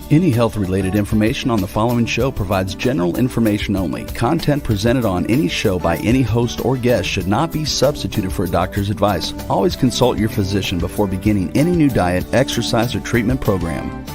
Any health-related information on the following show provides general information only. Content presented on any show by any host or guest should not be substituted for a doctor's advice. Always consult your physician before beginning any new diet, exercise, or treatment program.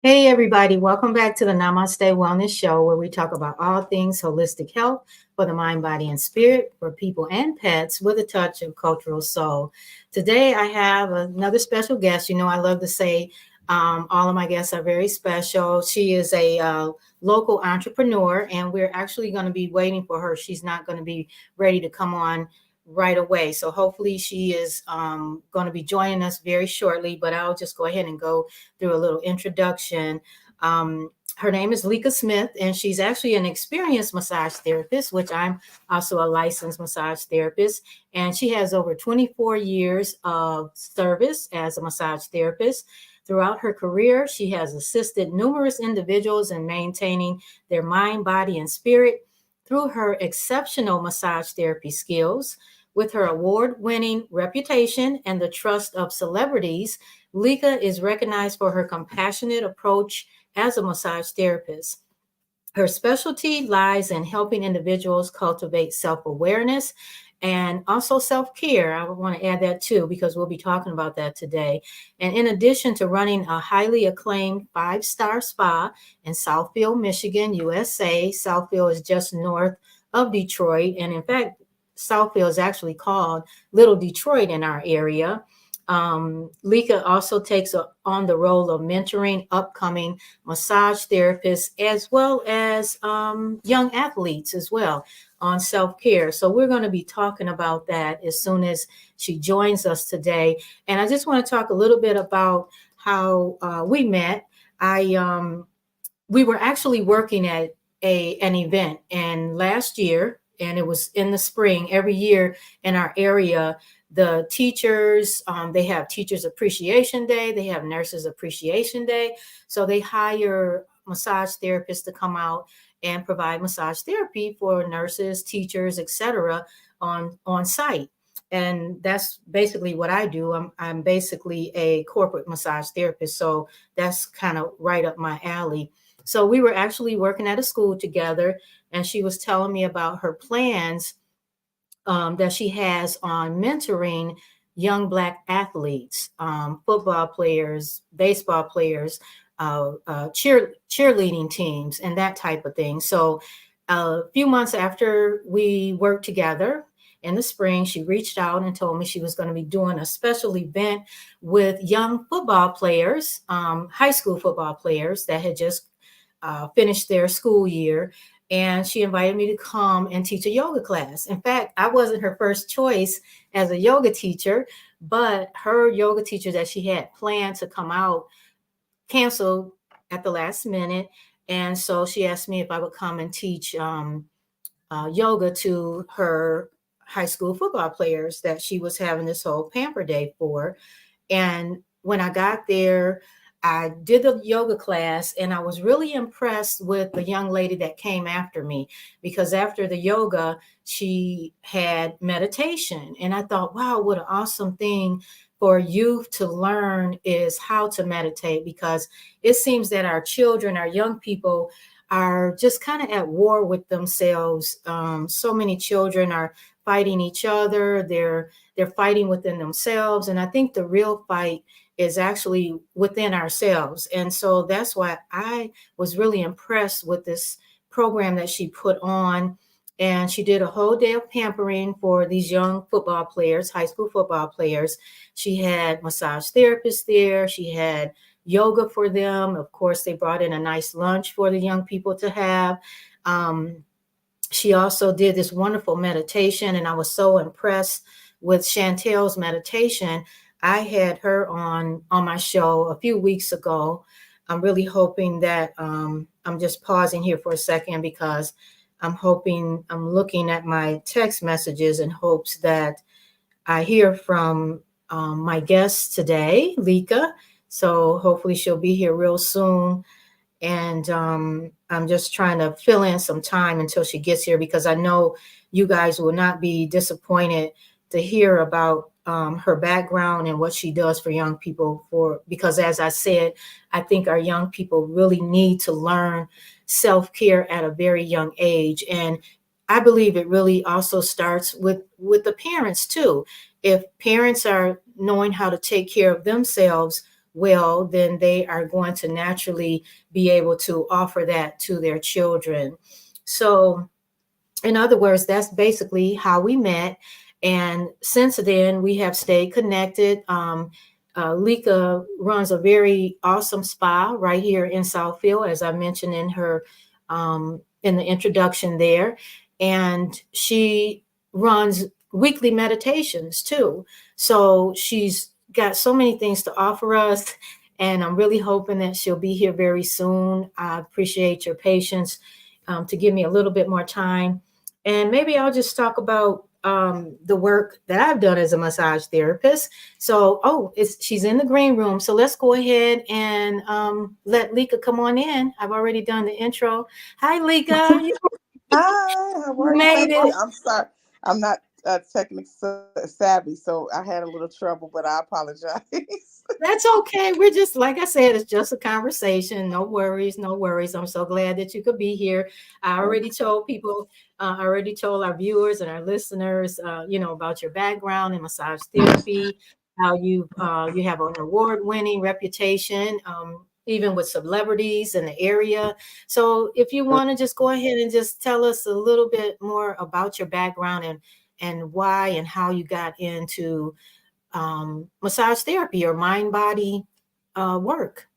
Hey everybody, welcome back to the Namaste Wellness Show, where we talk about all things holistic health for the mind, body, and spirit, for people and pets, with a touch of cultural soul. Today I have another special guest. You know, I love to say all of my guests are very special. She is a local entrepreneur, and we're actually going to be waiting for her. She's not going to be ready to come on right away. So hopefully she is going to be joining us very shortly, but I'll just go ahead and go through a little introduction. Her name is Leka Smith, and she's actually an experienced massage therapist, which I'm also a licensed massage therapist. And she has over 24 years of service as a massage therapist. Throughout her career, she has assisted numerous individuals in maintaining their mind, body, and spirit through her exceptional massage therapy skills. With her award-winning reputation and the trust of celebrities, Leka is recognized for her compassionate approach as a massage therapist. Her specialty lies in helping individuals cultivate self-awareness and also self-care. I want to add that too, because we'll be talking about that today. And in addition to running a highly acclaimed 5-star spa in Southfield, Michigan, USA. Southfield is just north of Detroit. And in fact, Southfield is actually called Little Detroit in our area. Leka also takes on the role of mentoring upcoming massage therapists, as well as young athletes as well, on self-care. So we're going to be talking about that as soon as she joins us today. And I just want to talk a little bit about how we met. We were actually working at an event, and last year, and it was in the spring, every year in our area, the teachers, they have Teachers Appreciation Day, they have Nurses Appreciation Day. So they hire massage therapists to come out and provide massage therapy for nurses, teachers, etc. on site. And that's basically what I do. I'm basically a corporate massage therapist. So that's kind of right up my alley. So we were actually working at a school together, and she was telling me about her plans that she has on mentoring young Black athletes, football players, baseball players, cheerleading teams, and that type of thing. So a few months after we worked together in the spring, she reached out and told me she was going to be doing a special event with young football players, high school football players that had just finished their school year. And she invited me to come and teach a yoga class. In fact, I wasn't her first choice as a yoga teacher, but her yoga teacher that she had planned to come out canceled at the last minute. And so she asked me if I would come and teach yoga to her high school football players that she was having this whole pamper day for. And when I got there, I did the yoga class, and I was really impressed with the young lady that came after me, because after the yoga, she had meditation. And I thought, wow, what an awesome thing for youth to learn is how to meditate, because it seems that our children, our young people, are just kind of at war with themselves. So many children are fighting each other. They're fighting within themselves. And I think the real fight is actually within ourselves. And so that's why I was really impressed with this program that she put on. And she did a whole day of pampering for these young football players, high school football players. She had massage therapists there. She had yoga for them. Of course, they brought in a nice lunch for the young people to have. She also did this wonderful meditation, and I was so impressed with Chantel's meditation. I had her on my show a few weeks ago. I'm really hoping that I'm just pausing here for a second, because I'm looking at my text messages in hopes that I hear from my guest today, Leka. So hopefully she'll be here real soon. And I'm just trying to fill in some time until she gets here because I know you guys will not be disappointed to hear about her background and what she does for young people. For because, as I said, I think our young people really need to learn self-care at a very young age, and I believe it really also starts with the parents too. If parents are knowing how to take care of themselves well, then they are going to naturally be able to offer that to their children. So, in other words, that's basically how we met. And since then, we have stayed connected. Leka runs a very awesome spa right here in Southfield, as I mentioned in the introduction there. And she runs weekly meditations too. So she's got so many things to offer us. And I'm really hoping that she'll be here very soon. I appreciate your patience to give me a little bit more time. And maybe I'll just talk about the work that I've done as a massage therapist. So, she's in the green room. So let's go ahead and let Leka come on in. I've already done the intro. Hi, Leka. Hi, how You are you? made Thank you. it. I'm sorry. I'm not technically savvy, so I had a little trouble, but I apologize. That's okay. We're just, like I said, it's just a conversation. No worries, no worries. I'm so glad that you could be here. I already told people, I already told our viewers and our listeners, about your background in massage therapy, how you have an award-winning reputation, even with celebrities in the area. So, if you want to just go ahead and just tell us a little bit more about your background and why and how you got into massage therapy or mind body work.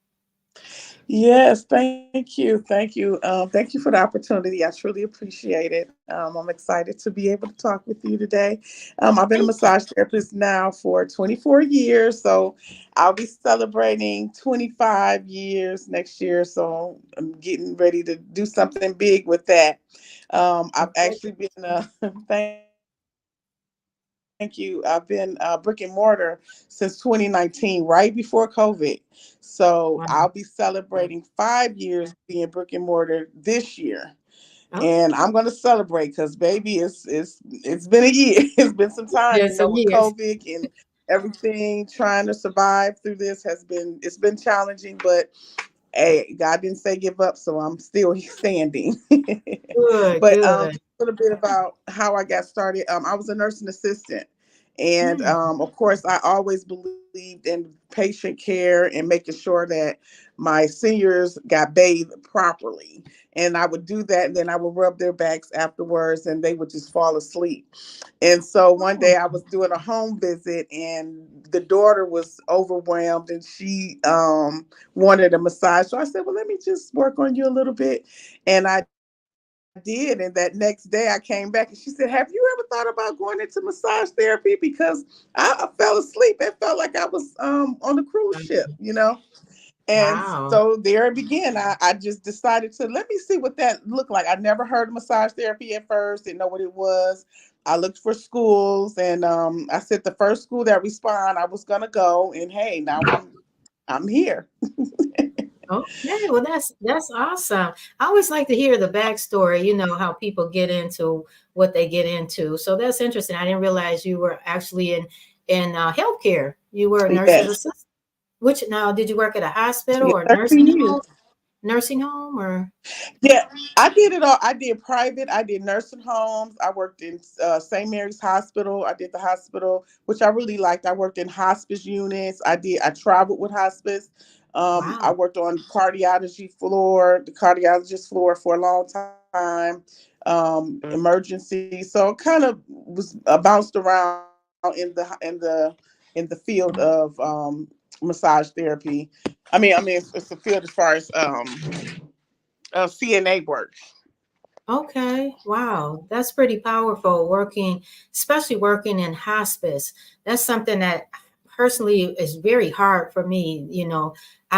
Yes, thank you. Thank you. Thank you for the opportunity. I truly appreciate it. I'm excited to be able to talk with you today. I've been a Thank you. massage therapist now for 24 years, so I'll be celebrating 25 years next year. So I'm getting ready to do something big with that. I've actually been, thank you. I've been brick and mortar since 2019, right before COVID. So I'll be celebrating Wow. 5 years being brick and mortar this year. And I'm going to Oh, celebrate because baby, it's been a year. It's been some time, it's with been some COVID years. and everything. Trying to survive through this it's been challenging, but hey, God didn't say give up, so I'm still standing. Good, But good. just a little bit about how I got started. I was a nursing assistant, and Mm, of course, I always believed in patient care and making sure that my seniors got bathed properly. And I would do that, and then I would rub their backs afterwards, and they would just fall asleep. And so one oh, day I was doing a home visit, and the daughter was overwhelmed, and she wanted a massage. So I said, well, let me just work on you a little bit. And I did. And that next day I came back and she said, have you ever thought about going into massage therapy? Because I fell asleep. It felt like I was on a cruise ship, And so wow. there it began. I just decided to let me see what that looked like. I never heard of massage therapy at first, didn't know what it was. I looked for schools, and I said the first school that responded, I was gonna go. And hey, now I'm here. Okay, well that's awesome. I always like to hear the backstory, how people get into what they get into. So that's interesting. I didn't realize you were actually in healthcare. You were a nurse's Yes, assistant. Which now did you work at a hospital yeah, or 13 years. nursing home or Yeah, I did it all. I did private. I did nursing homes. I worked in St. Mary's Hospital. I did the hospital, which I really liked. I worked in hospice units. I traveled with hospice. I wow. worked on the cardiologist floor for a long time. Emergency. So kind of was bounced around in the field of massage therapy. It's a field as far as CNA work. Okay. Wow. That's pretty powerful working, especially working in hospice. That's something that personally is very hard for me.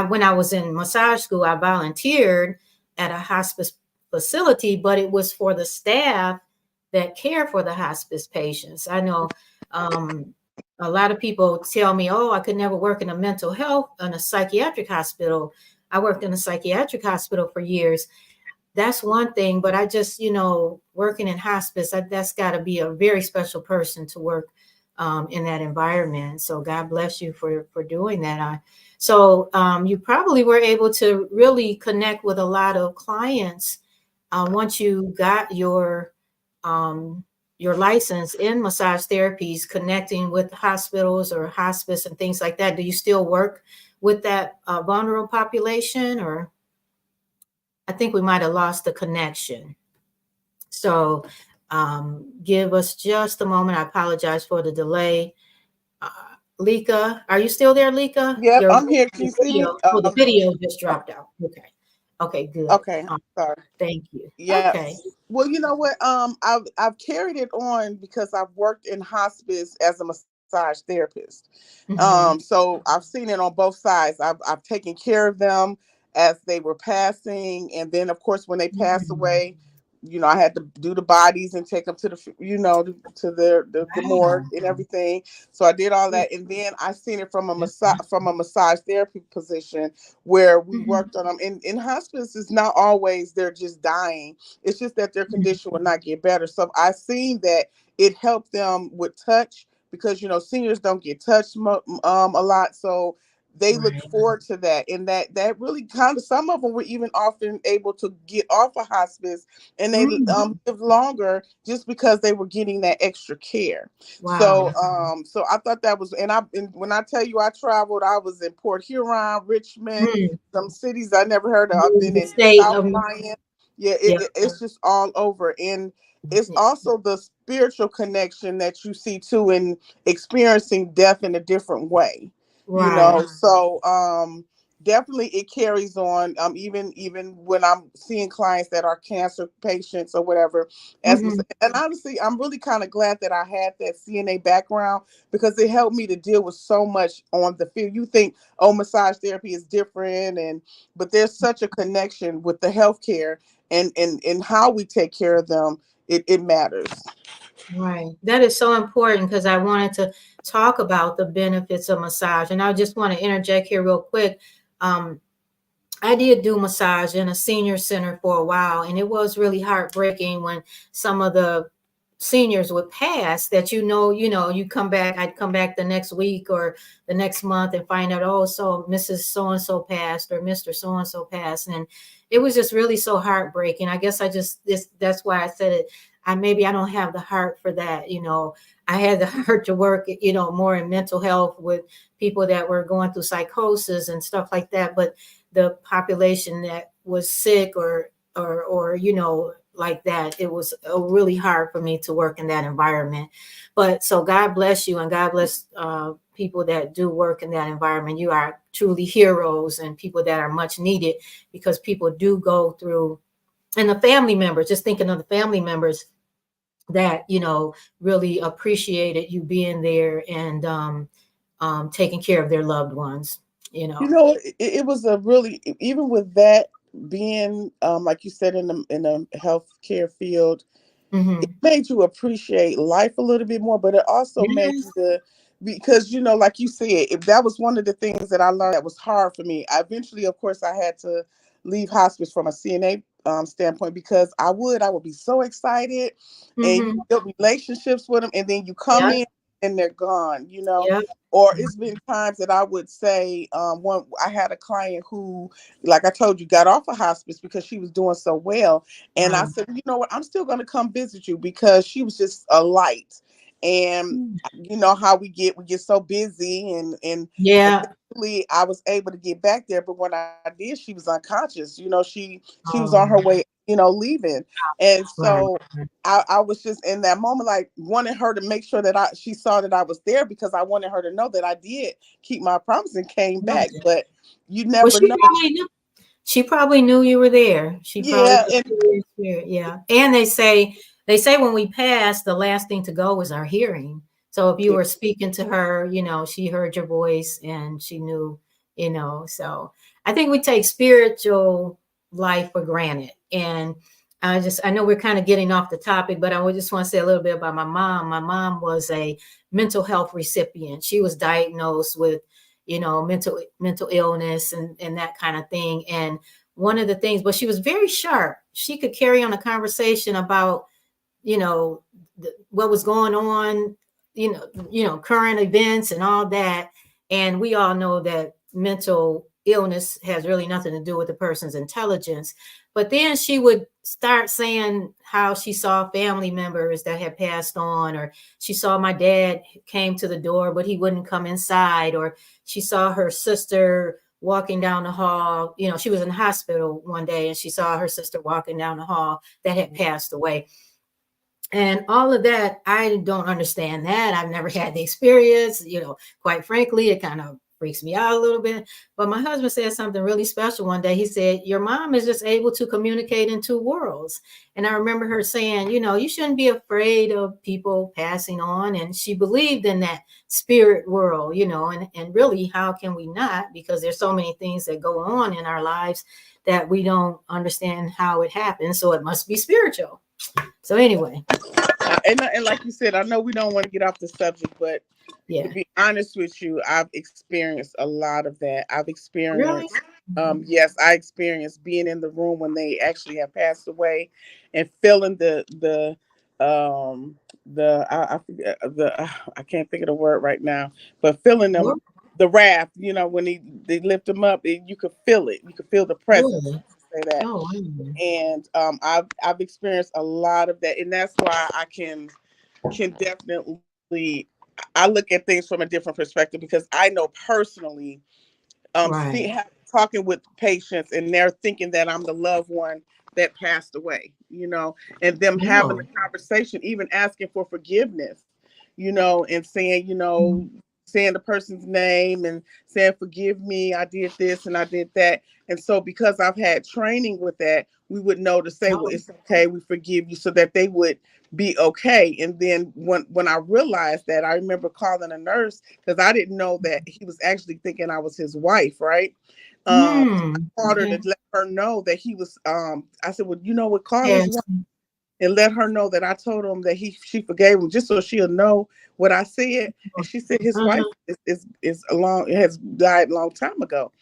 When I was in massage school, I volunteered at a hospice facility, but it was for the staff that care for the hospice patients. I know a lot of people tell me, oh, I could never work in a mental health, in a psychiatric hospital. I worked in a psychiatric hospital for years. That's one thing, but I just, working in hospice, that's got to be a very special person to work in that environment. So God bless you for doing that. So you probably were able to really connect with a lot of clients once you got your license in massage therapies, connecting with hospitals or hospice and things like that. Do you still work with that vulnerable population, or I think we might have lost the connection? So give us just a moment. I apologize for the delay. Uh, Leka, are you still there, Leka? Yep, Your I'm here. Can you see me? video, oh, the video just Oh, dropped out. Okay. Okay, good. okay. Sorry. Thank you. Okay. Yes. Well, you know what? I've carried it on because I've worked in hospice as a massage therapist. Hmm. So I've seen it on both sides. I've taken care of them as they were passing, and then of course when they pass away, I had to do the bodies and take them to to the morgue Wow. and everything. So I did all that, and then I seen it from a massage therapy position where we Mhm. worked on them. In hospice, it's not always they're just dying. It's just that their Mhm. condition will not get better. So I seen that it helped them with touch because seniors don't get touched a lot. So they looked Right. forward to that, and that really kind of, some of them were even often able to get off of hospice, and they Mhm. lived longer just because they were getting that extra care. So Wow. so I thought that was, and when I tell you I traveled, I was in Port Huron, Richmond, Mm. some cities I never heard of. I've been The in state South of, Lyon. Yeah, yeah. it's just all over, and it's Yeah. also the spiritual connection that you see too in experiencing death in a different way. Right. So definitely it carries on. Even when I'm seeing clients that are cancer patients or whatever, Hmm. and honestly, I'm really kind of glad that I had that CNA background because it helped me to deal with so much on the field. You think, oh, massage therapy is different, but there's such a connection with the healthcare and how we take care of them. It matters. Right. That is so important because I wanted to talk about the benefits of massage. And I just want to interject here real quick. Um, I did do massage in a senior center for a while, and it was really heartbreaking when some of the seniors would pass that you come back, I'd come back the next week or the next month and find out, oh, so Mrs. So and so passed or Mr. So and so passed. And it was just really so heartbreaking. I guess that's why I said it. Maybe I don't have the heart for that. I had the heart to work, more in mental health with people that were going through psychosis and stuff like that. But the population that was sick or like that, it was really hard for me to work in that environment. But so God bless you, and God bless people that do work in that environment. You are truly heroes and people that are much needed, because people do go through, and the family members, just thinking of the family members that really appreciated you being there and taking care of their loved ones. It was a really, even with that being like you said, in the healthcare field, it Hmm. made you appreciate life a little bit more, but it also made you Yes. because like you said, if that was one of the things that I learned that was hard for me. I eventually, of course, I had to leave hospice from a CNA standpoint because I would be so excited, and you Hmm. build relationships with them, and then you come Yep. in and they're gone. Yep. Or it's been times that I would say, one, I had a client who, like I told you, got off of hospice because she was doing so well, and I Wow. said, you know what, I'm still going to come visit you because she was just a light. And Mm. you know how we get so busy, and Yeah. eventually I was able to get back there. But when I did, she was unconscious. She was on her Oh, way, leaving. And right. so I was just in that moment, like wanting her to make sure that she saw that I was there, because I wanted her to know that I did keep my promise and came back. But you Well, never know. she probably knew you were there. She probably Yeah, could and feel your spirit. Yeah. And they say when we pass, the last thing to go is our hearing. So if you were speaking to her, she heard your voice and she knew, so I think we take spiritual life for granted. And I know we're kind of getting off the topic, but I would just want to say a little bit about my mom. My mom was a mental health recipient. She was diagnosed with, mental illness and that kind of thing. And one of the things, but she was very sharp. She could carry on a conversation about, what was going on, current events and all that. And we all know that mental illness has really nothing to do with the person's intelligence. But then she would start saying how she saw family members that had passed on, or she saw my dad came to the door, but he wouldn't come inside, or she saw her sister walking down the hall. She was in the hospital one day and she saw her sister walking down the hall that had passed away. And all of that, I don't understand that. I've never had the experience, quite frankly, it kind of freaks me out a little bit. But my husband said something really special one day. He said, your mom is just able to communicate in two worlds. And I remember her saying, you shouldn't be afraid of people passing on. And she believed in that spirit world, and really, how can we not? Because there's so many things that go on in our lives that we don't understand how it happens. So it must be spiritual. So anyway, and like you said, I know we don't want to get off the subject, but to be honest with you, I've experienced a lot of that. I've experienced, really? Yes, I experienced being in the room when they actually have passed away, and feeling I can't think of the word right now, but feeling them, the wrath. When they lift them up, you could feel it. You could feel the presence. Really? Say that. Oh, And I've experienced a lot of that, and that's why I can definitely, I look at things from a different perspective, because I know personally, right. talking with patients and they're thinking that I'm the loved one that passed away, and them having No. a conversation, even asking for forgiveness, and saying, saying the person's name and saying, forgive me, I did this and I did that. And so because I've had training with that, we would know to say, well, Oh. it's okay, we forgive you, so that they would be okay. And then when I realized that, I remember calling a nurse, because I didn't know that he was actually thinking I was his wife, right? I called her Okay. to let her know that he was, I said, well, what, call his Yes. wife and let her know that I told him that she forgave him, just so she'll know what I said. And she said his wife Uh-huh. has died a long time ago.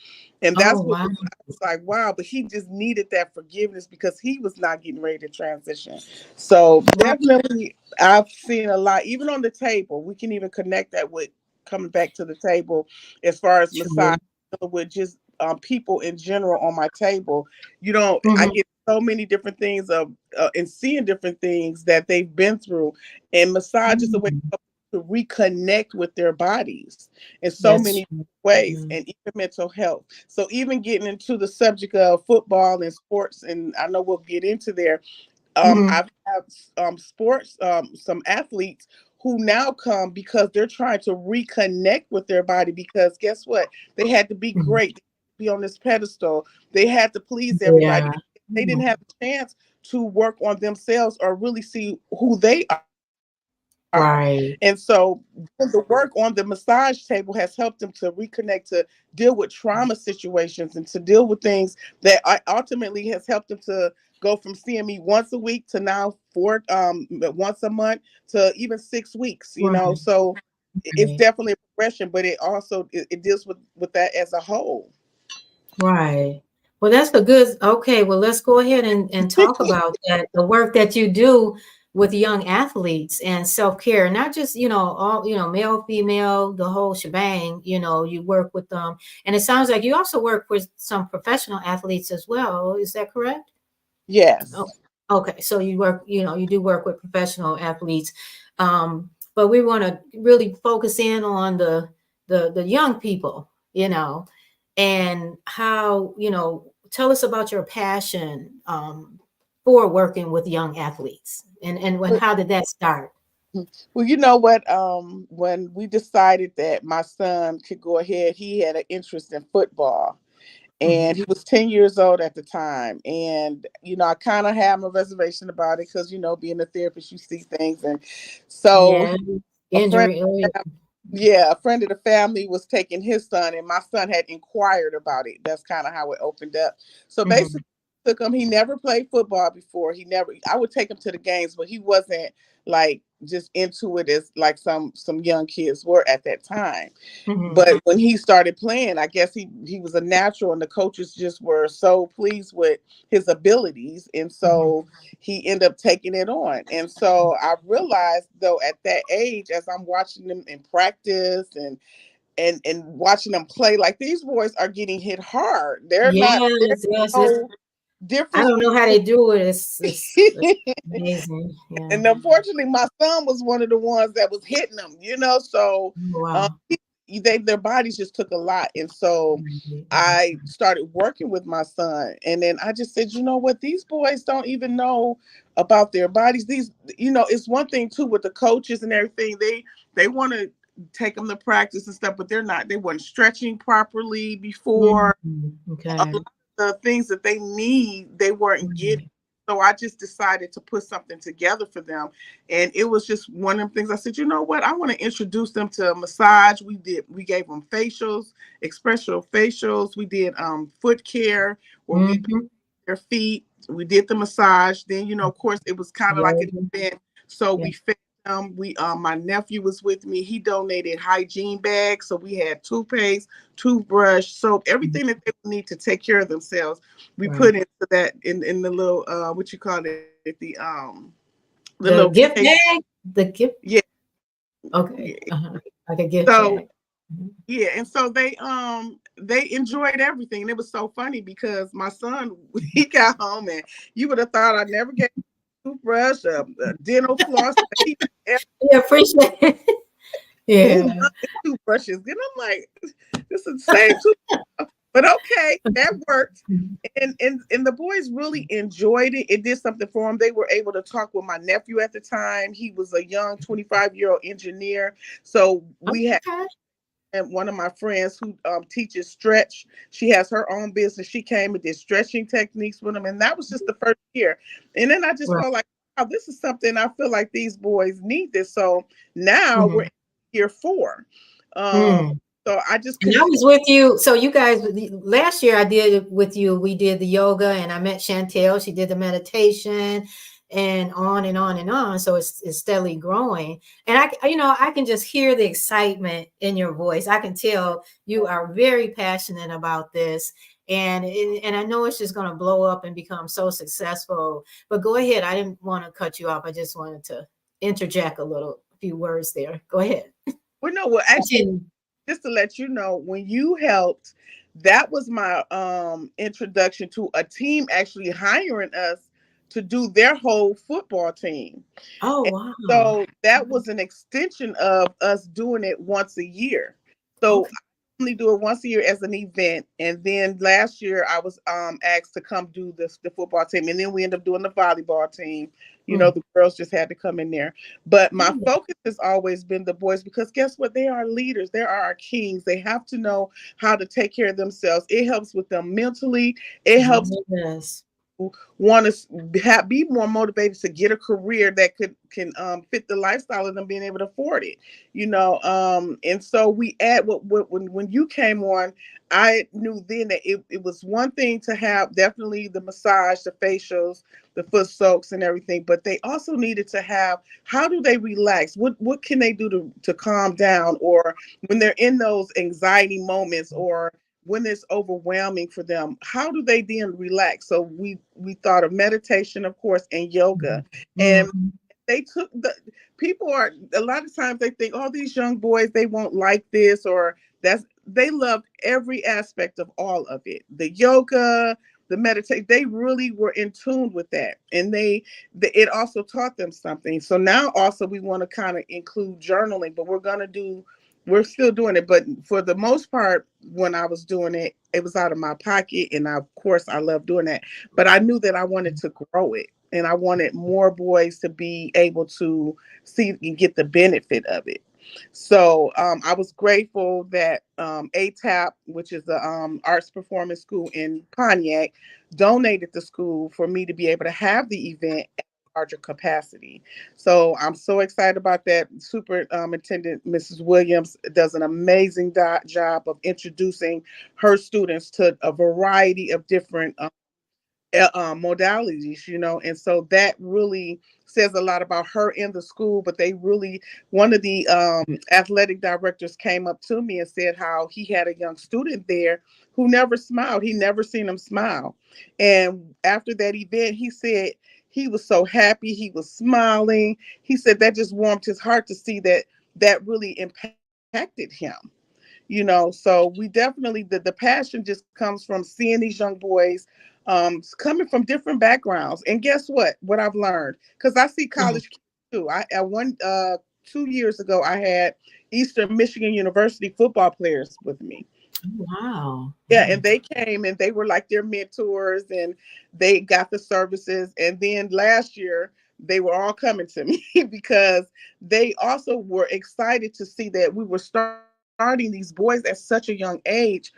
And Oh, that's what wow. I was like, wow, but he just needed that forgiveness because he was not getting ready to transition. So Right. definitely I've seen a lot, even on the table. We can even connect that with coming back to the table as far as massage, True. with just people in general on my table. I Mm-hmm. get so many different things of and seeing different things that they've been through, and massage is a way Mm-hmm. to reconnect with their bodies in so That's many true. ways, Mm-hmm. and even mental health. So even getting into the subject of football and sports, and I know we'll get into there. Mm-hmm. I've had sports, some athletes who now come because they're trying to reconnect with their body, because guess what? They had to be Mm-hmm. great, be on this pedestal. They had to please everybody. Yeah. They didn't Mhm. have a chance to work on themselves or really see who they are. Right. And so the work on the massage table has helped them to reconnect, to deal with trauma situations, and to deal with things that ultimately has helped them to go from seeing me once a week to now once a month to even 6 weeks, Right. So it's Right. definitely a progression, but it also it deals with that as a whole. Right. Well, that's a good. Okay. Well, let's go ahead and talk about that. The work that you do with young athletes and self care, not just all male, female, the whole shebang. You work with them, and it sounds like you also work with some professional athletes as well. Is that correct? Oh, Yes. okay. So you work. You do work with professional athletes, but we want to really focus in on the young people. And how, tell us about your passion for working with young athletes, and how did that start? Well, you know what? When we decided that my son could go ahead, he had an interest in football, and Mhm. he was 10 years old at the time. And I kind of have a reservation about it because being a therapist, you see things, and so Yeah, a friend, injury. yeah, a friend of the family was taking his son, and my son had inquired about it. That's kind of how it opened up. So Mhm. basically, took him. He never played football before. I would take him to the games, but he wasn't like just into it as like some young kids were at that time. Mm-hmm. But when he started playing, I guess he was a natural, and the coaches just were so pleased with his abilities, and Mm-hmm. so he ended up taking it on. And so I realized, though, at that age, as I'm watching them in practice and watching them play, like these boys are getting hit hard. There's Yes, yes. no I difference don't know how they do it. It's between. amazing. Yeah. And unfortunately, my son was one of the ones that was hitting them, So um, Wow. their bodies just took a lot. And so I started working with my son. And then I just said, you know what? These boys don't even know about their bodies. It's one thing too with the coaches and everything. They want to take them to practice and stuff, but they weren't stretching properly before. A Okay. lot of the things that they need, they weren't getting. So I just decided to put something together for them. And it was just one of them things. I said, you know what? I want to introduce them to massage. We gave them facials, expressional facials. We did foot care where we put Mm-hmm. their feet. We did the massage. Then, of course, it was kind of like an Yoga. event. So Yeah. we fed them. My nephew was with me. He donated hygiene bags. So we had toothpaste, toothbrush, soap, everything that they need to take care of themselves. We Right. put into that in the little what you call it, the little The gift case. bag. The gift. Yeah, Okay. yeah. Uh-huh. Like a gift So bag. Mhm. yeah, and so they enjoyed everything. And it was so funny because my son, he got home, and you would have thought I never get a toothbrush, a dental floss. He Yeah, appreciate it. he Yeah. loved his toothbrushes. Then I'm like, this is the same tooth. But okay, that worked. And the boys really enjoyed it. It did something for them. They were able to talk with my nephew at the time. He was a young 25-year-old engineer. So we had Okay. and one of my friends who teaches stretch. She has her own business. She came and did stretching techniques with them, and that was just the first year. And then I just Right. felt like, wow, this is something I feel like these boys need this. So now we're Mm-hmm. in year 4. Um, Mm. so I just And I continue. was with you. So you guys, last year I did it with you. We did the yoga, and I met Chantel. She did the meditation, and on and on and on. So it's steadily growing. And I can just hear the excitement in your voice. I can tell you are very passionate about this, and I know it's just going to blow up and become so successful. But go ahead. I didn't want to cut you off. I just wanted to interject a few words there. Go ahead. Well, actually, Continue. just to let you know, when you helped, that was my introduction to a team actually hiring us to do their whole football team. Oh, And wow. so that was an extension of us doing it once a year. So Okay. I only do it once a year as an event. And then last year I was asked to come do the football team. And then we ended up doing the volleyball team. Mm. The girls just had to come in there. But my Mm. focus has always been the boys because guess what? They are leaders. They are our kings. They have to know how to take care of themselves. It helps with them mentally. It helps Yes. want to be more motivated to get a career that can fit the lifestyle of them being able to afford it, and so we add when you came on, I knew then that it was one thing to have definitely the massage, the facials, the foot soaks and everything, but they also needed to have how do they relax, what can they do to calm down, or when they're in those anxiety moments, or when it's overwhelming for them, how do they then relax? So we thought of meditation, of course, and yoga. And Mm-hmm. they took the people are a lot of times they think, oh, these young boys, they won't like this, or they loved every aspect of all of it. The yoga, the meditation, they really were in tune with that. And it also taught them something. So now also we want to kind of include journaling, but we're still doing it, but for the most part, when I was doing it, it was out of my pocket, and of course, I love doing that. But I knew that I wanted to grow it, and I wanted more boys to be able to see and get the benefit of it. So I was grateful that ATAP, which is the Arts Performance School in Pontiac, donated the school for me to be able to have the event at a larger capacity. So I'm so excited about that. Superintendent Mrs. Williams does an amazing job of introducing her students to a variety of different modalities, and so that really says a lot about her in the school. But one of the athletic directors came up to me and said how he had a young student there who never smiled. He never seen him smile. And after that event, he said he was so happy. He was smiling. He said that just warmed his heart to see that really impacted him. So we definitely, the passion just comes from seeing these young boys coming from different backgrounds. And guess what I've learned, because I see college kids too. I at one 2 years ago, I had Eastern Michigan University football players with me. Wow. Yeah, and they came and they were like their mentors, and they got the services. And then last year they were all coming to me because they also were excited to see that we were starting these boys at such a young age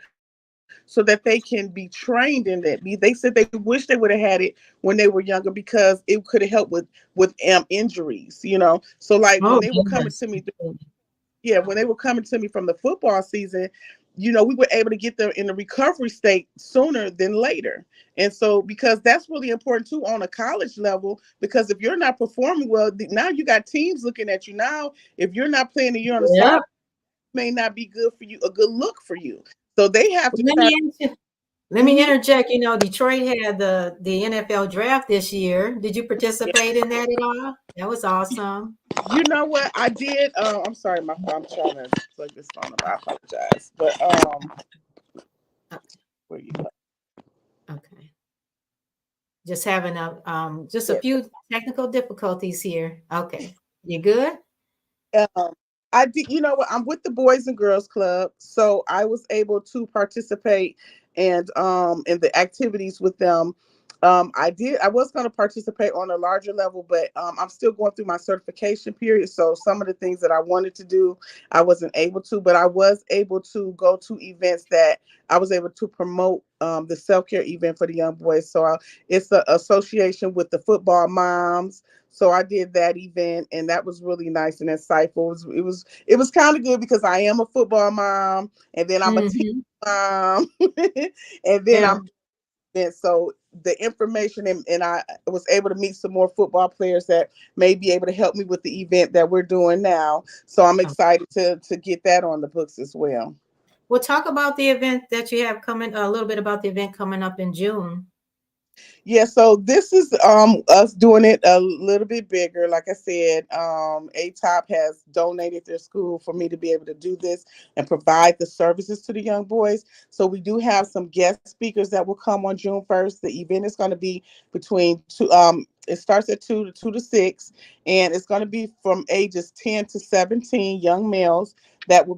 so that they can be trained in that. They said they wish they would have had it when they were younger because it could have helped with injuries. So like when they Oh, were coming to yes. me, yeah, when they were coming to me from the football season, we were able to get them in the recovery state sooner than later. And so, because that's really important too on a college level, because if you're not performing well, now you got teams looking at you. Now, if you're not playing and you're on the Yeah. side, may not be good for you, a good look for you. So they have to Let try. me let me Mhm. interject. Detroit had the NFL draft this year. Did you participate in that at all? That was awesome. You know what I did? I'm sorry, my phone. I'm trying to plug this phone up. I apologize, but Uh, where you go? Okay. Just having just a Yeah. few technical difficulties here. Okay. You good? Um, I did. You know what? I'm with the Boys and Girls Club, so I was able to participate and in the activities with them. I did. I was going to participate on a larger level, but I'm still going through my certification period. So some of the things that I wanted to do, I wasn't able to. But I was able to go to events that I was able to promote the self care event for the young boys. So it's an association with the football moms. So I did that event, and that was really nice and insightful. It was kind of good because I am a football mom, and then I'm a teen Hmm. mom, and then Yeah. I'm and so the information, and I was able to meet some more football players that may be able to help me with the event that we're doing now. So I'm Oh. excited to get that on the books as well. We'll talk about the event that you have coming, a little bit about the event coming up in June. Yeah, so this is us doing it a little bit bigger. Like I said, ATOP has donated their school for me to be able to do this and provide the services to the young boys. So we do have some guest speakers that will come on June 1st. The event is going to be between two it starts at 2 to 6, and it's going to be from ages 10 to 17 young males that will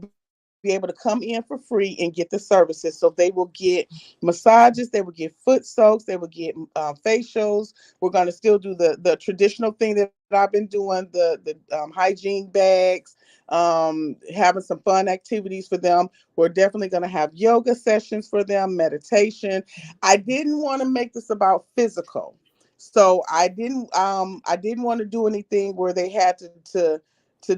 be able to come in for free and get the services. So they will get massages, they will get foot soaks, they will get facials. We're going to still do the traditional thing that I've been doing, the hygiene bags, having some fun activities for them. We're definitely going to have yoga sessions for them, meditation. I didn't want to make this about physical, so I didn't want to do anything where they had to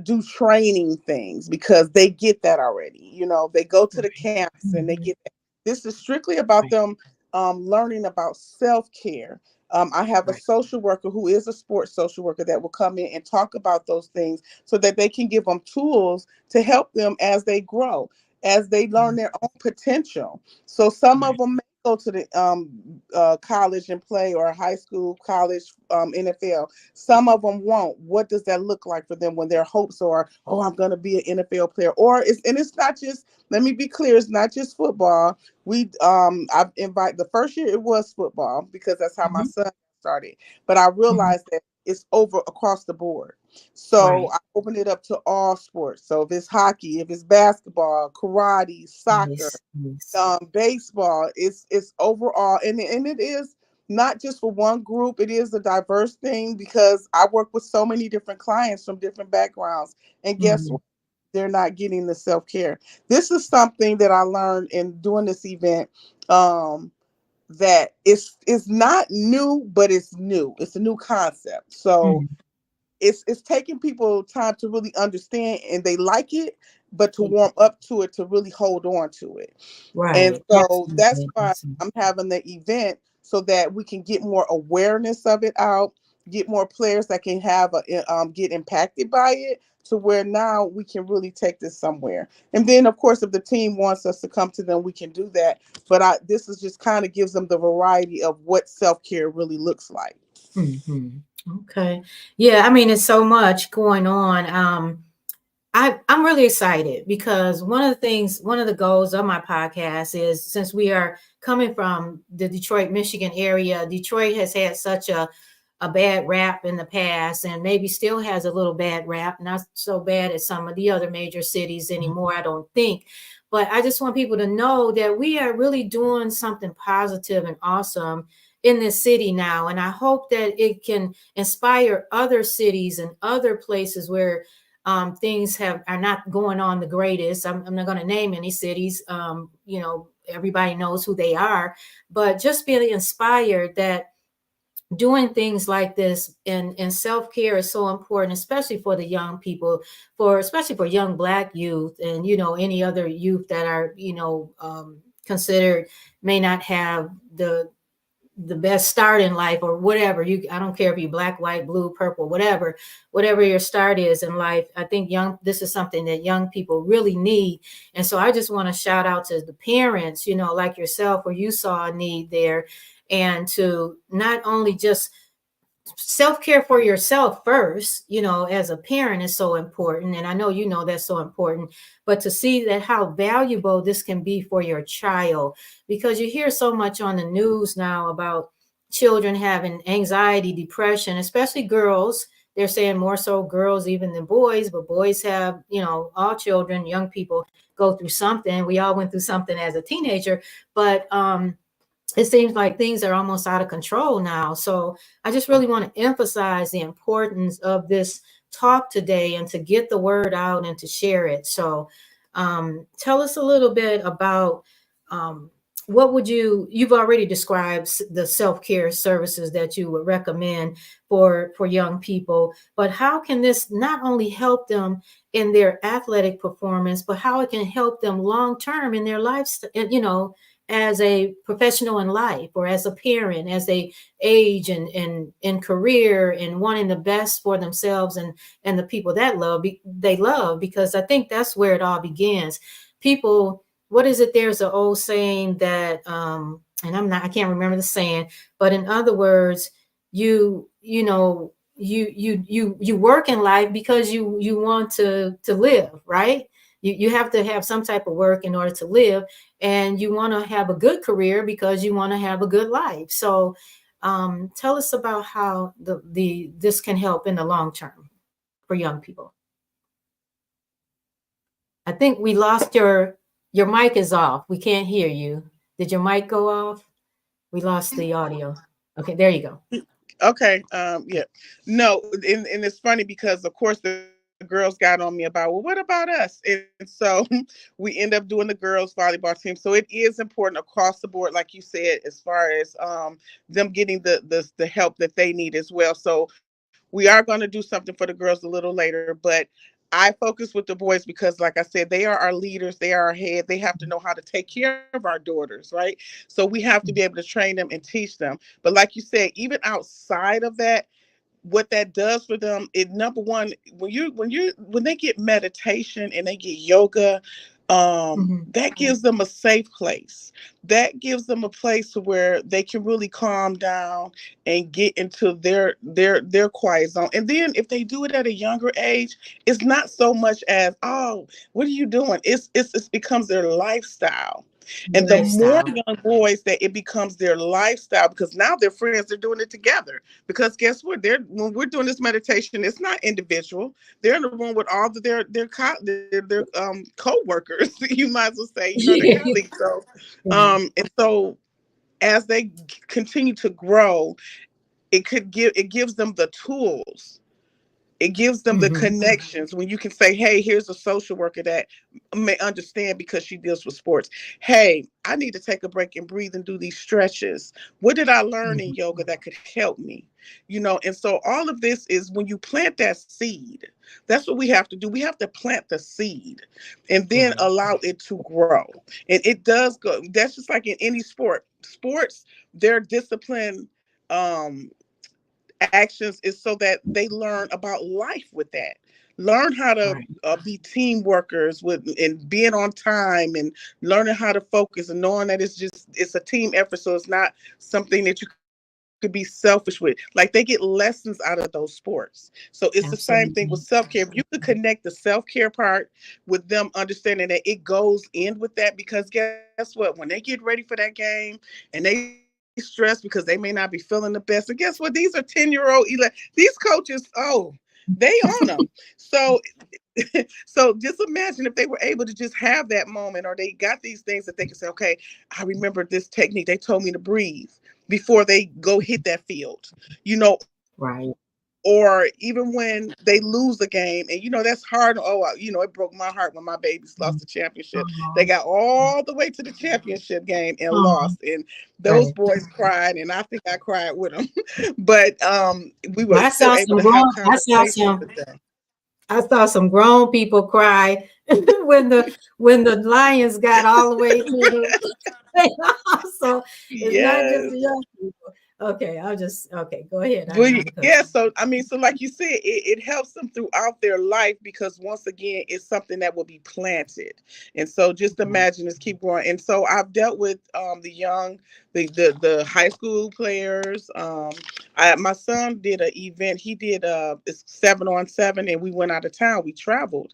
do training things, because they get that already. They go to the Right. camps and they Mhm. get that. This is strictly about Right. them learning about self-care. I have a Right. social worker who is a sports social worker that will come in and talk about those things so that they can give them tools to help them as they grow, as they learn Mhm. their own potential. So some of Right. them may go to the college and play, or high school, college, NFL. Some of them won't. What does that look like for them when their hopes are, oh, I'm going to be an NFL player? It's not just. Let me be clear. It's not just football. I've invited, the first year it was football because that's how my Mhm. son started. But I Mhm. realized that it's over across the board. So Right. I opened it up to all sports. So if it's hockey, if it's basketball, karate, soccer, Nice. Nice. baseball, it's overall, and it is not just for one group. It is a diverse thing because I work with so many different clients from different backgrounds, and guess Mhm. what? They're not getting the self-care. This is something that I learned in doing this event. That it's not new, but it's new. It's a new concept. So Mhm. it's taking people time to really understand, and they like it, but to Yeah. warm up to it, to really hold on to it. And Right. so that's Absolutely. why I'm Absolutely. having the event so that we can get more awareness of it out, get more players that can have get impacted by it, to where now we can really take this somewhere. And then, of course, if the team wants us to come to them, we can do that. But this is just kind of gives them the variety of what self-care really looks like. Hmm. Okay. Yeah, I mean, it's so much going on. I'm really excited because one of the goals of my podcast is, since we are coming from the Detroit, Michigan area, Detroit has had such a bad rap in the past, and maybe still has a little bad rap, not so bad as some of the other major cities anymore, I don't think. But I just want people to know that we are really doing something positive and awesome in this city now. And I hope that it can inspire other cities and other places where things are not going on the greatest. I'm not going to name any cities. Everybody knows who they are, but just being inspired that doing things like this and self-care is so important, especially for the young people, especially for young Black youth, and any other youth that are considered, may not have the best start in life, or whatever. I don't care if you're Black, white, blue, purple, whatever your start is in life. I think this is something that young people really need. And so I just want to shout out to the parents, like yourself, where you saw a need there, and to not only just self-care for yourself first, as a parent, is so important. And I know that's so important, but to see that how valuable this can be for your child, because you hear so much on the news now about children having anxiety, depression, especially girls. They're saying more so girls even than boys, but boys have, all children, young people go through something. We all went through something as a teenager, but it seems like things are almost out of control now. So I just really want to emphasize the importance of this talk today, and to get the word out and to share it. So tell us a little bit about what would you've already described the self-care services that you would recommend for young people, but how can this not only help them in their athletic performance, but how it can help them long term in their lives, as a professional in life, or as a parent, as they age and in career, and wanting the best for themselves and the people that they love, because I think that's where it all begins. People, what is it? There's an old saying that, and I can't remember the saying, but in other words, you work in life because you want to live, right? You have to have some type of work in order to live, and you want to have a good career because you want to have a good life. So tell us about how this can help in the long term for young people. I think we lost your mic is off. We can't hear you. Did your mic go off? We lost the audio. Okay, there you go. Okay. Yeah. No, and it's funny because of course the girls got on me about, well, what about us? And so we end up doing the girls volleyball team. So it is important across the board, like you said, as far as them getting the help that they need as well. So we are going to do something for the girls a little later, but I focus with the boys because, like I said, they are our leaders. They are our head. They have to know how to take care of our daughters, right? So we have to be able to train them and teach them. But like you said, even outside of that, what that does for them, it number one, when they get meditation and they get yoga, Mhm. that gives them a safe place. That gives them a place to where they can really calm down and get into their quiet zone. And then if they do it at a younger age, it's not so much as, oh, what are you doing? It becomes their lifestyle. And the more Lifestyle. young boys that it becomes their lifestyle, because now they're friends, they're doing it together. Because guess what? When we're doing this meditation, it's not individual. They're in the room with all of their co-workers. You might as well say, their colleagues. So Yeah. and so as they continue to grow, it gives them the tools It gives them the Mm-hmm. connections when you can say, hey, here's a social worker that may understand because she deals with sports. Hey, I need to take a break and breathe and do these stretches. What did I learn in yoga that could help me? And so all of this is when you plant that seed, that's what we have to do. We have to plant the seed and then Right. allow it to grow. And it does go. That's just like in any sport. Sports, their discipline actions is so that they learn about life with that. Learn how to Right. be team workers with and being on time and learning how to focus and knowing that it's a team effort. So it's not something that you could be selfish with. Like they get lessons out of those sports. So it's the same thing with Absolutely. self-care. If you could connect the self-care part with them understanding that it goes in with that, because guess what? When they get ready for that game and they stress because they may not be feeling the best. And guess what? These are 10-year-old these coaches, they own them. So so just imagine if they were able to just have that moment, or they got these things that they can say, okay, I remember this technique. They told me to breathe before they go hit that field, Right. or even when they lose a game. And, that's hard. Oh, it broke my heart when my babies lost the championship. They Uh-huh. got all the way to the championship game and Uh-huh. lost. And those Right. boys cried, and I think I cried with them. But we were Well, still able to have conversations with them. I saw some grown people cry when the Lions got all the way to the so it's not just Yes. the young people. Okay, okay, go ahead. I Well, didn't mean to cut yeah. you. So, I mean, so like you said, it helps them throughout their life because once again, it's something that will be planted. And so, just Right. imagine this keep growing. And so, I've dealt with the young, the high school players. My son did an event. He did it's 7-on-7, and we went out of town. We traveled,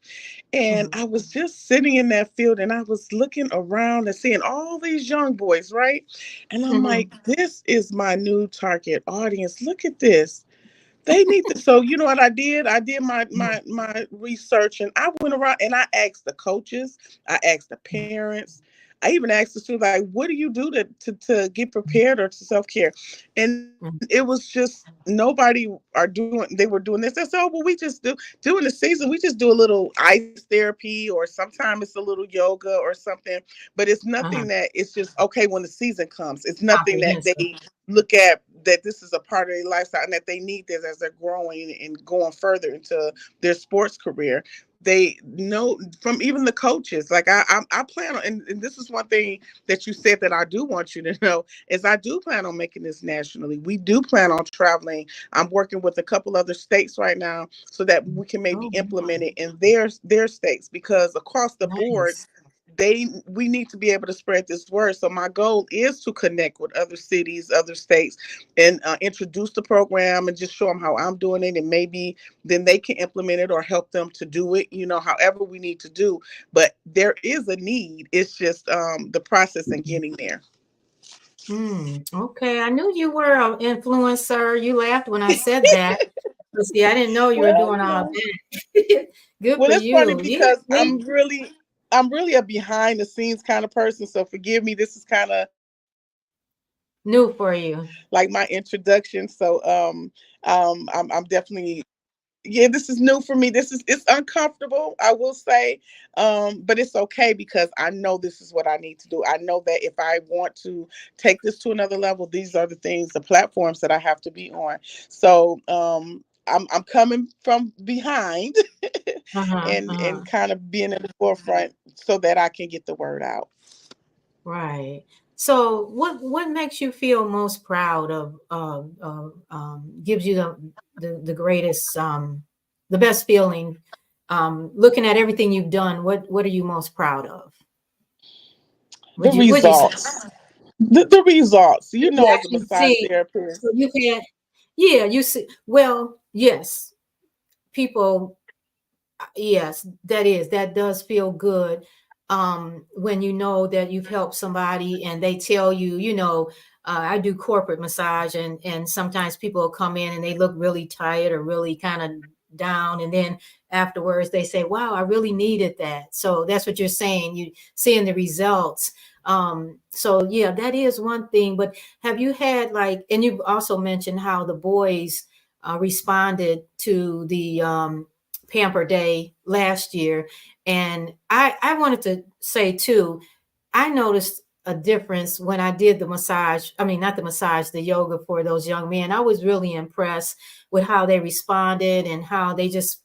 and Mhm. I was just sitting in that field, and I was looking around and seeing all these young boys, right? And I'm like, Mhm. this is my new target audience. Look at this. They need to. So you know what I did? I did my research, and I went around and I asked the coaches, I asked the parents, I even asked the students, like, what do you do to get prepared or to self care? And it was just nobody are doing. They were doing this. They said, oh, well, we just during the season we just do a little ice therapy, or sometimes it's a little yoga or something. But it's nothing Uh-huh. that it's just okay when the season comes. It's nothing that Comprehensive. they look at that this is a part of their lifestyle and that they need this as they're growing and going further into their sports career. They know from even the coaches. Like I plan on, and this is one thing that you said that I do want you to know is I do plan on making this nationally. We do plan on traveling. I'm working with a couple other states right now so that we can maybe Oh, implement it in their states, because across the board nice. we need to be able to spread this word. So my goal is to connect with other cities, other states, and introduce the program and just show them how I'm doing it, and maybe then they can implement it or help them to do it. However we need to do. But there is a need. It's just the process and getting there. Okay, I knew you were an influencer. You laughed when I said that. But see, I didn't know you were Well, doing all no. that. Good Well, for it's funny you. Yeah, because see? I'm really a behind the scenes kind of person. So forgive me. This is kind of New for you. like my introduction. So I'm definitely, yeah, this is new for me. It's uncomfortable, I will say. But it's okay because I know this is what I need to do. I know that if I want to take this to another level, these are the platforms that I have to be on. So I'm coming from behind Uh-huh. and Uh-huh. kind of being in the forefront so that I can get the word out. Right. So what makes you feel most proud gives you the greatest the best feeling looking at everything you've done, what are you most proud of? The Would you say? results. The results, You as a actually massage see, therapist. so you can, yeah, you see, well, yes, people, yes, that does feel good when you know that you've helped somebody and they tell you, I do corporate massage, and sometimes people will come in and they look really tired or really kind of down, and then afterwards they say, wow, I really needed that. So that's what you're saying, you seeing the results. So yeah, that is one thing. But have you had, like, and you also mentioned how the boys responded to the Pamper Day last year. And I wanted to say too, I noticed a difference when I did the massage. I mean, not the massage, the yoga for those young men. I was really impressed with how they responded and how they just,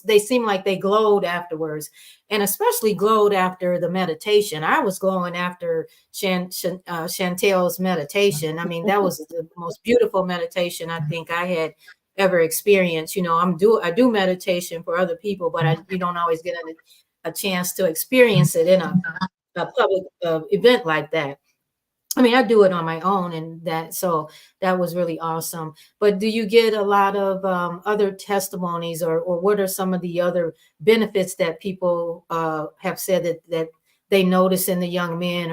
they seemed like they glowed afterwards, and especially glowed after the meditation. I was glowing after Chantel's meditation. I mean, that was the most beautiful meditation I think I had ever experienced. I do meditation for other people, but you don't always get a chance to experience it in a public event like that. I mean, I do it on my own, and so that was really awesome. But do you get a lot of other testimonies, or what are some of the other benefits that people have said that they notice in the young men,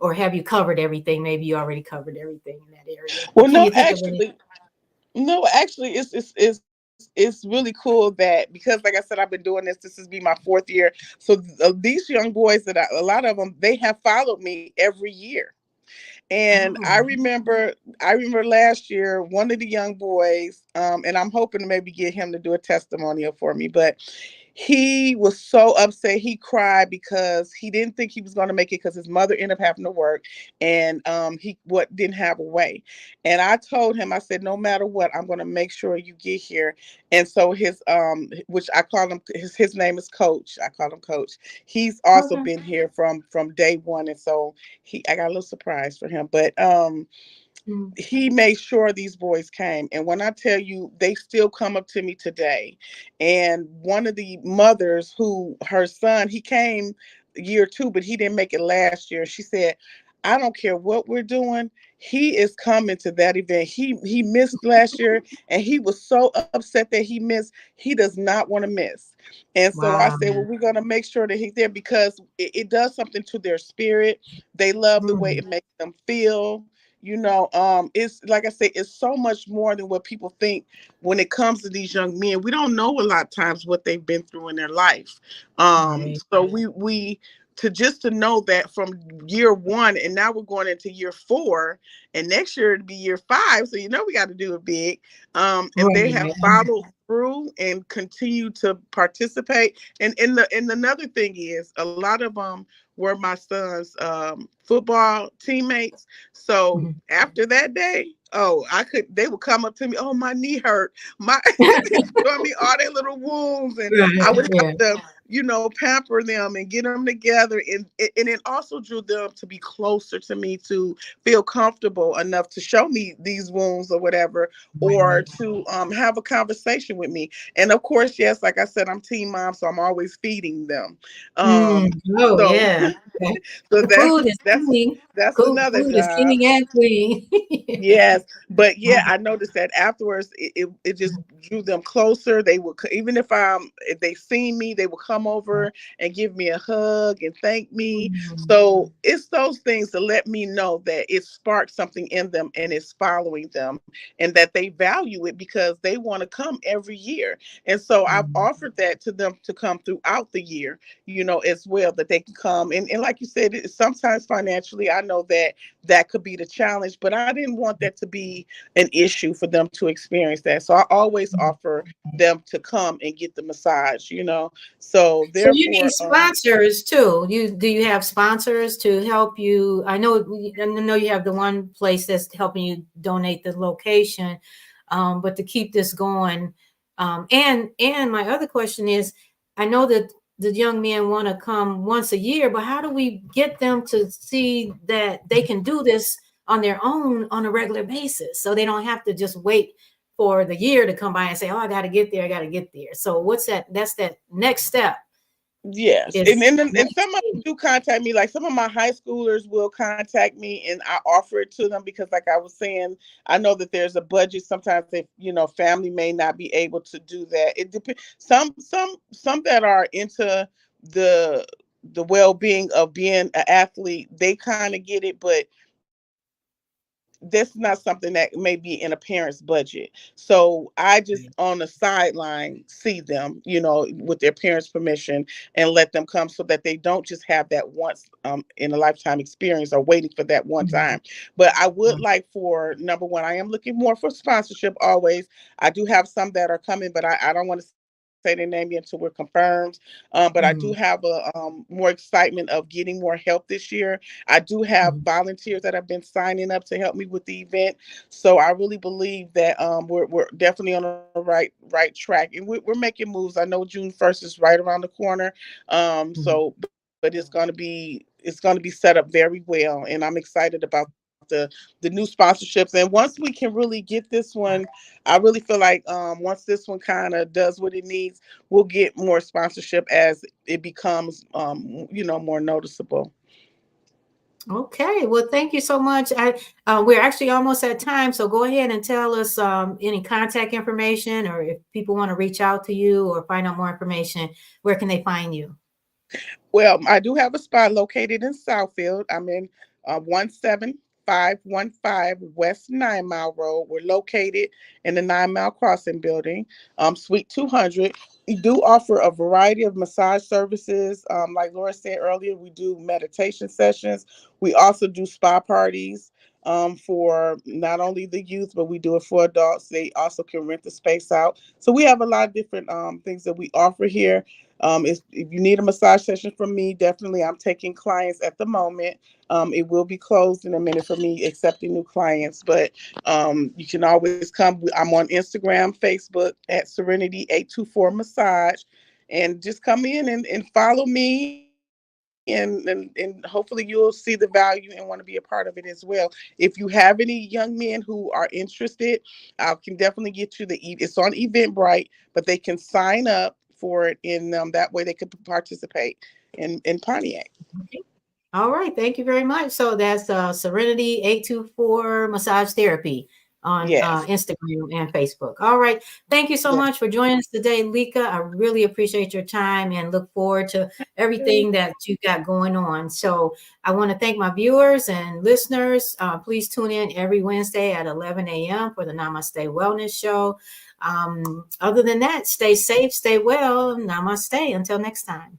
or have you covered everything? Maybe you already covered everything in that area. Well, Can no, you think of any? actually, no, actually, it's really cool that, because like I said, I've been doing this. This is be my fourth year. So these young boys a lot of them, they have followed me every year. And Oh, I remember last year, one of the young boys, and I'm hoping to maybe get him to do a testimonial for me, but he was so upset. He cried because he didn't think he was going to make it, because his mother ended up having to work, and he didn't have a way. And I told him, I said, no matter what, I'm going to make sure you get here. And so his which I call him, his name is Coach. I call him Coach. He's also okay. been here from day one, and so I got a little surprise for him, but Mm. he made sure these boys came. And when I tell you, they still come up to me today. And one of the mothers, who her son, he came year two, but he didn't make it last year. She said, I don't care what we're doing. He is coming to that event. He missed last year, and he was so upset that he missed. He does not want to miss. And so I Wow. said, well, we're going to make sure that he's there, because it does something to their spirit. They love the way Mm. it makes them feel. It's like I say, it's so much more than what people think when it comes to these young men. We don't know a lot of times what they've been through in their life. Right. So we to just to know that from year one, and now we're going into year four, and next year it'll be year five. So we got to do it big. And they have Right. followed through and continue to participate. And another thing is, a lot of them were my son's football teammates. So Mhm. after that day, they would come up to me, oh, my knee hurt. Showing me all their little wounds, and I Right. would have Yeah. to, pamper them and get them together. And it also drew them to be closer to me, to feel comfortable enough to show me these wounds or whatever, or Right. to have a conversation with me. And of course, yes, like I said, I'm teen mom, so I'm always feeding them. Mm. Um, Oh, so yeah. Okay. so The that's food is that's king. that's Cool. another Food is job. king and queen. Yes, but yeah, I noticed that afterwards, it just drew them closer. They would, even if they seen me, they would come over and give me a hug and thank me. Mm. So it's those things to let me know that it sparked something in them, and it's following them, and that they value it, because they want to come every year. And so I've Mm. offered that to them, to come throughout the year, as well, that they can come. And like you said, sometimes financially, I know that could be the challenge, but I didn't want that to be an issue for them to experience that. So I always offer them to come and get the massage. So So you need therefore, sponsors too. Do you have sponsors to help you? I know you have the one place that's helping you donate the location, but to keep this going, and my other question is, I know that the young men want to come once a year, but how do we get them to see that they can do this on their own on a regular basis, so they don't have to just wait for the year to come by and say, "Oh, I got to get there, I got to get there." So what's that? That's that next step yes, and is and some of them do contact me. Like, some of my high schoolers will contact me, and I offer it to them, because, like I was saying, I know that there's a budget. Sometimes, if family may not be able to do that. It depends. Some that are into the well-being of being an athlete, they kind of get it, but this is not something that may be in a parent's budget. So I just on the sideline see them, with their parents' permission, and let them come so that they don't just have that once in a lifetime experience or waiting for that one Mhm. time. But I would like for number one, I am looking more for sponsorship always. I do have some that are coming, but I don't want to say their name yet until we're confirmed. But I do Mhm. have a more excitement of getting more help this year. I do have Mhm. volunteers that have been signing up to help me with the event. So I really believe that we're definitely on the right track, and we're making moves. I know June 1st is right around the corner. Mhm. So but it's gonna be set up very well, and I'm excited about the new sponsorships. And once we can really get this one, I really feel like once this one kind of does what it needs, we'll get more sponsorship as it becomes more noticeable. Okay, well, thank you so much. We're actually almost at time, so go ahead and tell us any contact information, or if people want to reach out to you or find out more information, where can they find you? Well, I do have a spot located in Southfield. I'm in 17515 West 9 Mile Road. We're located in the 9 Mile Crossing building, Suite 200. We do offer a variety of massage services. Like Laura said earlier, we do meditation sessions. We also do spa parties for not only the youth, but we do it for adults. They also can rent the space out. So we have a lot of different things that we offer here. If you need a massage session from me, definitely I'm taking clients at the moment. It will be closed in a minute for me accepting new clients, but you can always come. I'm on Instagram, Facebook at Serenity824 Massage, and just come in and follow me, and hopefully you'll see the value and want to be a part of it as well. If you have any young men who are interested, I can definitely get you it's on Eventbrite, but they can sign up for it, and that way they could participate in Pontiac. Okay. All right, thank you very much. So that's Serenity 824 Massage Therapy on Yes. Instagram and Facebook. All right, thank you so Yes. much for joining us today, Leka. I really appreciate your time and look forward to everything that you got going on. So I want to thank my viewers and listeners. Please tune in every Wednesday at 11 a.m. for the Namaste Wellness Show. Other than that, stay safe, stay well. Namaste. Until next time.